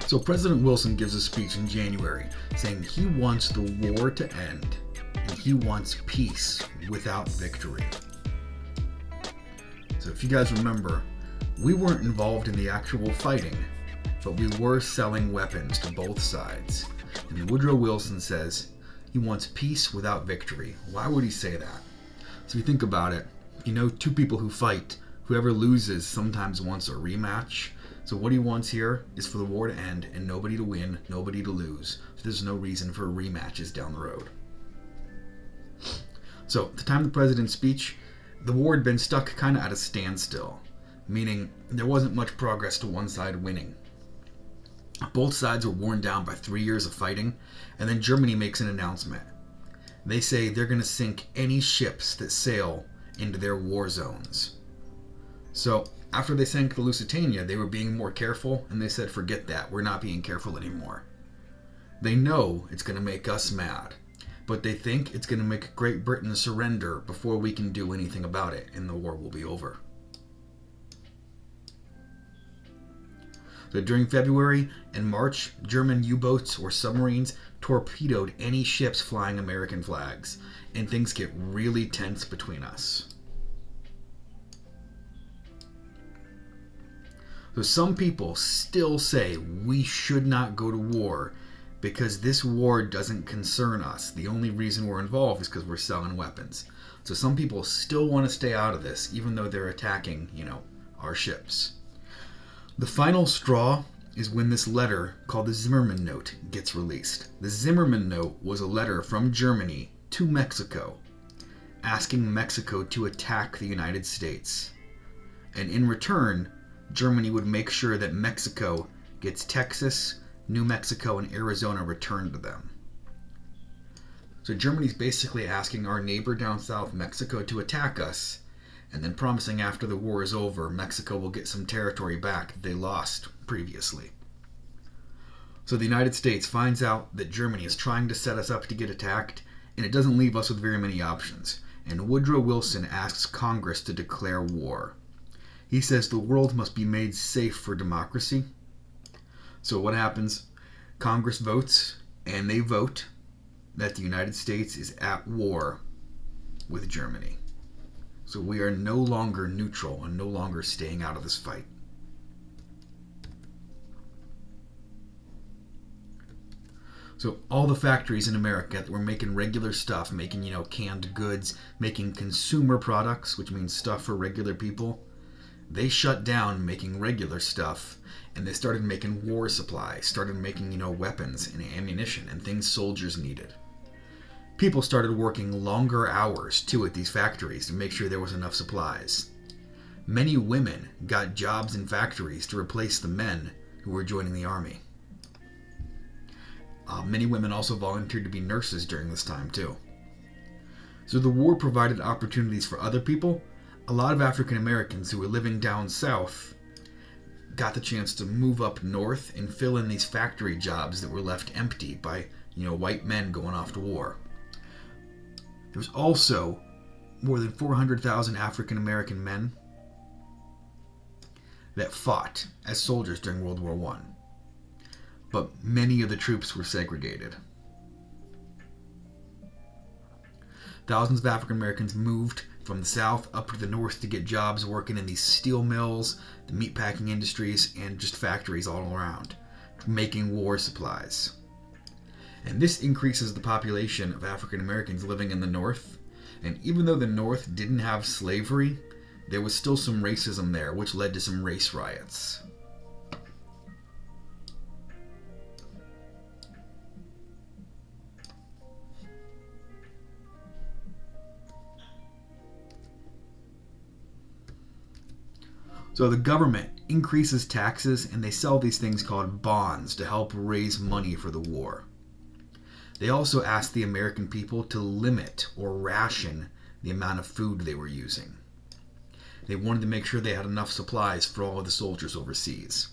So President Wilson gives a speech in January saying he wants the war to end and he wants peace without victory. So if you guys remember, we weren't involved in the actual fighting, but we were selling weapons to both sides. And Woodrow Wilson says he wants peace without victory. Why would he say that? So if you think about it, two people who fight, whoever loses sometimes wants a rematch. So what he wants here is for the war to end and nobody to win, nobody to lose. So there's no reason for rematches down the road. So at the time of the president's speech, the war had been stuck kind of at a standstill, meaning there wasn't much progress to one side winning. Both sides were worn down by 3 years of fighting, and then Germany makes an announcement. They say they're going to sink any ships that sail into their war zones. So after they sank the Lusitania, they were being more careful, and they said, forget that, we're not being careful anymore. They know it's going to make us mad, but they think it's going to make Great Britain surrender before we can do anything about it, and the war will be over. So during February and March, German U-boats or submarines torpedoed any ships flying American flags, and things get really tense between us. So some people still say we should not go to war because this war doesn't concern us. The only reason we're involved is because we're selling weapons. So some people still want to stay out of this, even though they're attacking, our ships. The final straw is when this letter, called the Zimmermann Note, gets released. The Zimmermann Note was a letter from Germany to Mexico, asking Mexico to attack the United States. And in return, Germany would make sure that Mexico gets Texas, New Mexico, and Arizona returned to them. So Germany's basically asking our neighbor down south, Mexico, to attack us, and then promising after the war is over, Mexico will get some territory back that they lost previously. So the United States finds out that Germany is trying to set us up to get attacked, and it doesn't leave us with very many options. And Woodrow Wilson asks Congress to declare war. He says the world must be made safe for democracy. So what happens? Congress votes, and they vote that the United States is at war with Germany. So we are no longer neutral and no longer staying out of this fight. So all the factories in America that were making regular stuff, making, canned goods, making consumer products, which means stuff for regular people, they shut down making regular stuff, and they started making war supplies, started making, weapons and ammunition and things soldiers needed. People started working longer hours, too, at these factories to make sure there was enough supplies. Many women got jobs in factories to replace the men who were joining the army. Many women also volunteered to be nurses during this time, too. So the war provided opportunities for other people. A lot of African Americans who were living down south got the chance to move up north and fill in these factory jobs that were left empty by, white men going off to war. There was also more than 400,000 African American men that fought as soldiers during World War I. But many of the troops were segregated. Thousands of African Americans moved from the south up to the north to get jobs working in these steel mills, the meatpacking industries, and just factories all around, making war supplies. And this increases the population of African Americans living in the north. And even though the north didn't have slavery, there was still some racism there, which led to some race riots. So the government increases taxes, and they sell these things called bonds to help raise money for the war. They also asked the American people to limit or ration the amount of food they were using. They wanted to make sure they had enough supplies for all of the soldiers overseas.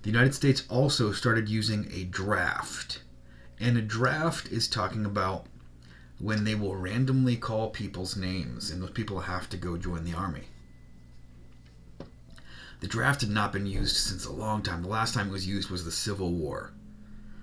The United States also started using a draft. And a draft is talking about when they will randomly call people's names, and those people have to go join the army. The draft had not been used since a long time. The last time it was used was the Civil War.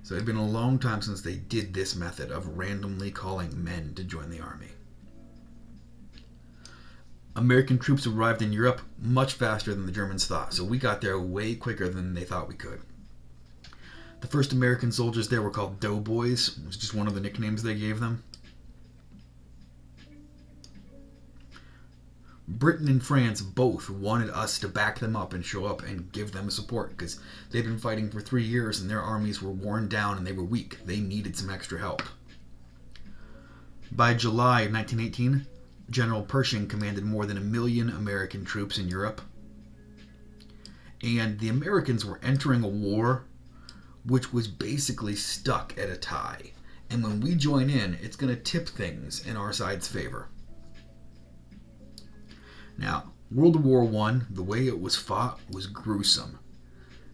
So it had been a long time since they did this method of randomly calling men to join the army. American troops arrived in Europe much faster than the Germans thought, so we got there way quicker than they thought we could. The first American soldiers there were called doughboys. It was just one of the nicknames they gave them. Britain and France both wanted us to back them up and show up and give them support because they'd been fighting for 3 years and their armies were worn down and they were weak. They needed some extra help. By July of 1918, General Pershing commanded more than 1 million American troops in Europe. And the Americans were entering a war which was basically stuck at a tie. And when we join in, it's going to tip things in our side's favor. Now, World War I, the way it was fought was gruesome.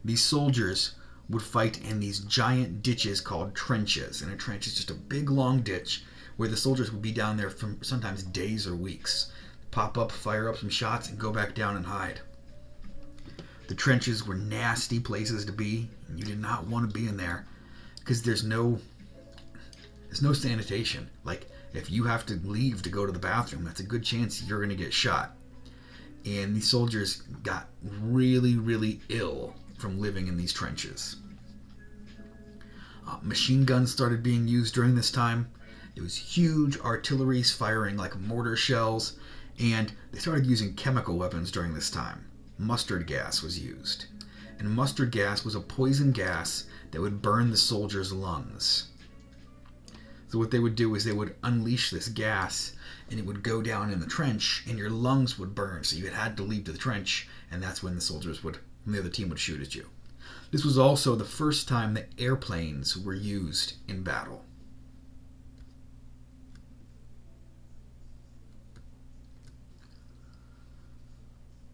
These soldiers would fight in these giant ditches called trenches. And a trench is just a big long ditch where the soldiers would be down there for sometimes days or weeks. Pop up, fire up some shots, and go back down and hide. The trenches were nasty places to be, and you did not want to be in there because there's no sanitation. Like, if you have to leave to go to the bathroom, that's a good chance you're going to get shot. And these soldiers got really, really ill from living in these trenches. Machine guns started being used during this time. There was huge artillery firing like mortar shells, and they started using chemical weapons during this time. Mustard gas was used. And mustard gas was a poison gas that would burn the soldiers' lungs. So what they would do is they would unleash this gas, and it would go down in the trench, and your lungs would burn. So you had to leave to the trench, and that's when the other team would shoot at you. This was also the first time that airplanes were used in battle.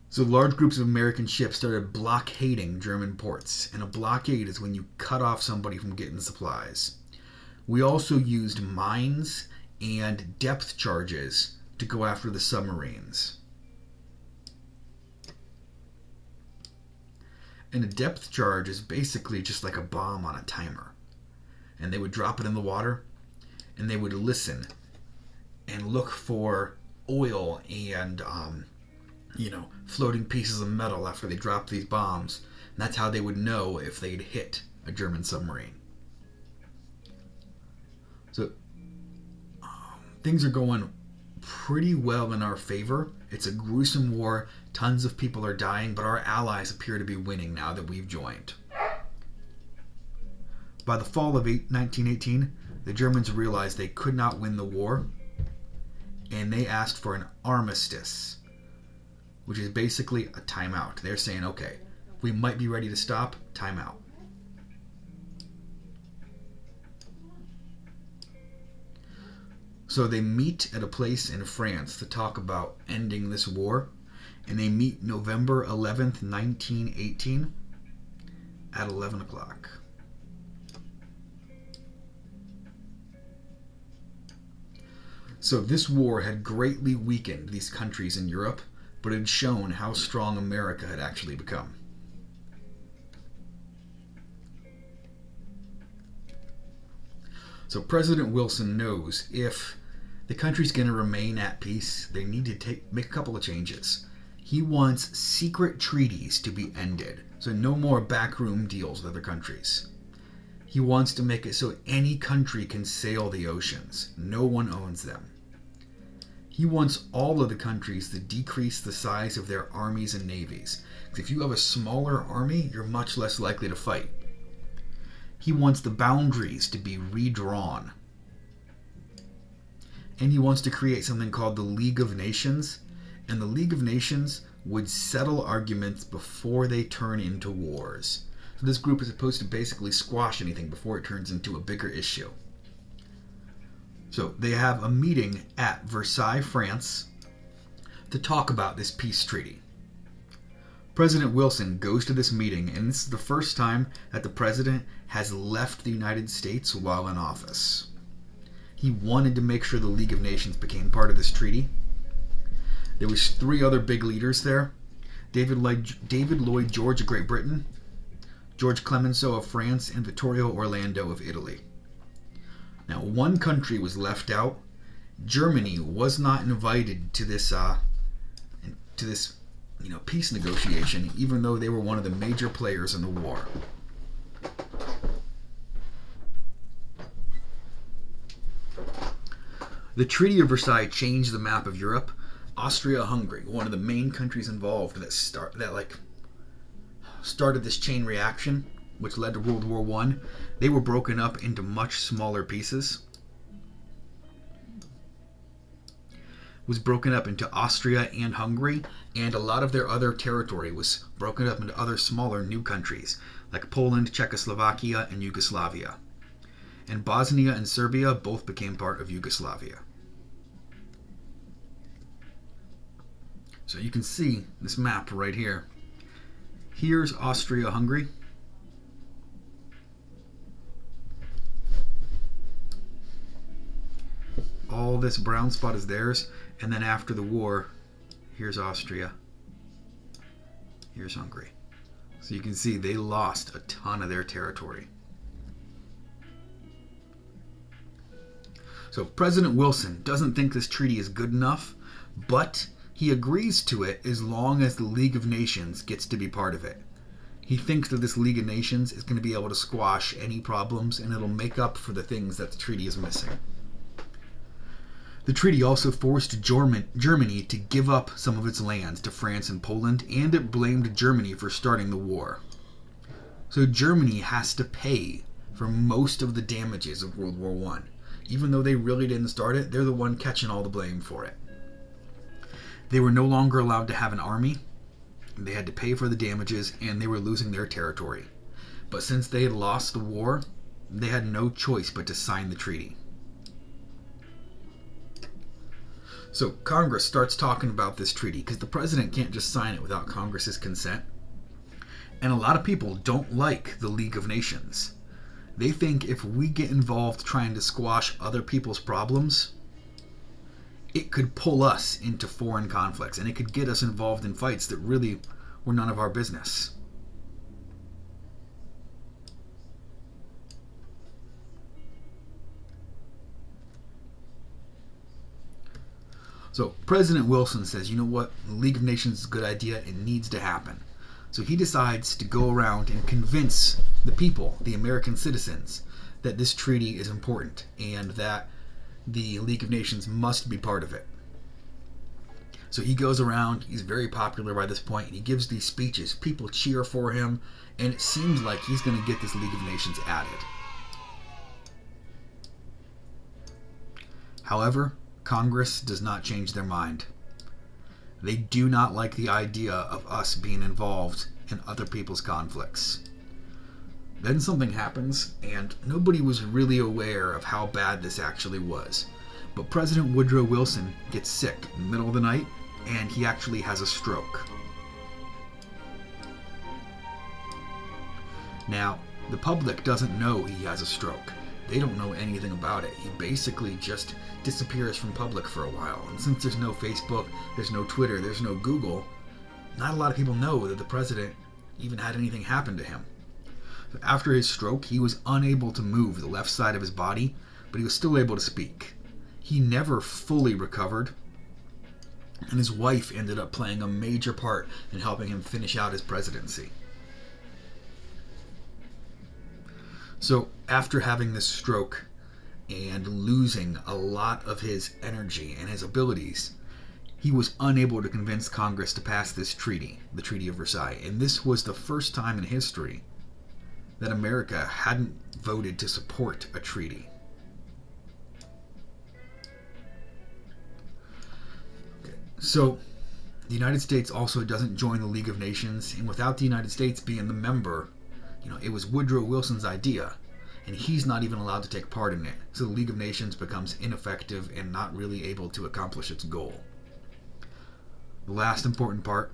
So large groups of American ships started blockading German ports, and a blockade is when you cut off somebody from getting supplies. We also used mines and depth charges to go after the submarines. And a depth charge is basically just like a bomb on a timer. And they would drop it in the water, and they would listen and look for oil and floating pieces of metal after they dropped these bombs. And that's how they would know if they'd hit a German submarine. So things are going pretty well in our favor. It's a gruesome war. Tons of people are dying, but our allies appear to be winning now that we've joined. By the fall of 1918, the Germans realized they could not win the war, and they asked for an armistice, which is basically a timeout. They're saying, okay, we might be ready to stop, timeout. So they meet at a place in France to talk about ending this war, and they meet November 11th, 1918 at 11 o'clock. So this war had greatly weakened these countries in Europe, but it had shown how strong America had actually become. So President Wilson knows if the country's going to remain at peace, they need to make a couple of changes. He wants secret treaties to be ended, so no more backroom deals with other countries. He wants to make it so any country can sail the oceans. No one owns them. He wants all of the countries to decrease the size of their armies and navies. Because if you have a smaller army, you're much less likely to fight. He wants the boundaries to be redrawn. And he wants to create something called the League of Nations. And the League of Nations would settle arguments before they turn into wars. So this group is supposed to basically squash anything before it turns into a bigger issue. So they have a meeting at Versailles, France, to talk about this peace treaty. President Wilson goes to this meeting, and this is the first time that the president has left the United States while in office. He wanted to make sure the League of Nations became part of this treaty. There was 3 other big leaders there. David Lloyd George of Great Britain, George Clemenceau of France, and Vittorio Orlando of Italy. Now, one country was left out. Germany was not invited to this peace negotiation, even though they were one of the major players in the war. The Treaty of Versailles changed the map of Europe. Austria-Hungary, one of the main countries involved that started this chain reaction, which led to World War I, they were broken up into much smaller pieces. It was broken up into Austria and Hungary, and a lot of their other territory was broken up into other smaller new countries, like Poland, Czechoslovakia, and Yugoslavia. And Bosnia and Serbia both became part of Yugoslavia. So you can see this map right here. Here's Austria-Hungary. All this brown spot is theirs. And then after the war, here's Austria. Here's Hungary. So you can see they lost a ton of their territory. So President Wilson doesn't think this treaty is good enough, but he agrees to it as long as the League of Nations gets to be part of it. He thinks that this League of Nations is going to be able to squash any problems, and it'll make up for the things that the treaty is missing. The treaty also forced Germany to give up some of its lands to France and Poland, and it blamed Germany for starting the war. So Germany has to pay for most of the damages of World War I. Even though they really didn't start it, they're the one catching all the blame for it. They were no longer allowed to have an army. They had to pay for the damages, and they were losing their territory. But since they had lost the war, they had no choice but to sign the treaty. So Congress starts talking about this treaty, because the president can't just sign it without Congress's consent. And a lot of people don't like the League of Nations. They think if we get involved trying to squash other people's problems, it could pull us into foreign conflicts, and it could get us involved in fights that really were none of our business. So President Wilson says, you know what, the League of Nations is a good idea, it needs to happen. So he decides to go around and convince the people, the American citizens, that this treaty is important and that the League of Nations must be part of it. So he goes around, he's very popular by this point, and he gives these speeches. People cheer for him, and it seems like he's going to get this League of Nations added. However, Congress does not change their mind. They do not like the idea of us being involved in other people's conflicts. Then something happens, and nobody was really aware of how bad this actually was. But President Woodrow Wilson gets sick in the middle of the night, and he actually has a stroke. Now, the public doesn't know he has a stroke. They don't know anything about it. He basically just disappears from public for a while. And since there's no Facebook, there's no Twitter, there's no Google, not a lot of people know that the president even had anything happen to him. After his stroke, he was unable to move the left side of his body, but he was still able to speak. He never fully recovered, and his wife ended up playing a major part in helping him finish out his presidency. So after having this stroke and losing a lot of his energy and his abilities, he was unable to convince Congress to pass this treaty, the Treaty of Versailles. And this was the first time in history that America hadn't voted to support a treaty. So the United States also doesn't join the League of Nations, and without the United States being the member, it was Woodrow Wilson's idea, and he's not even allowed to take part in it. So the League of Nations becomes ineffective and not really able to accomplish its goal. The last important part,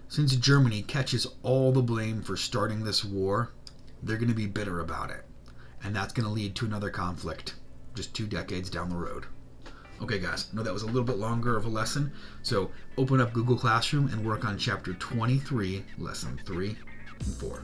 since Germany catches all the blame for starting this war, they're going to be bitter about it. And that's going to lead to another conflict just 2 decades down the road. Okay, guys, I know that was a little bit longer of a lesson, so open up Google Classroom and work on Chapter 23, Lesson 3 and 4.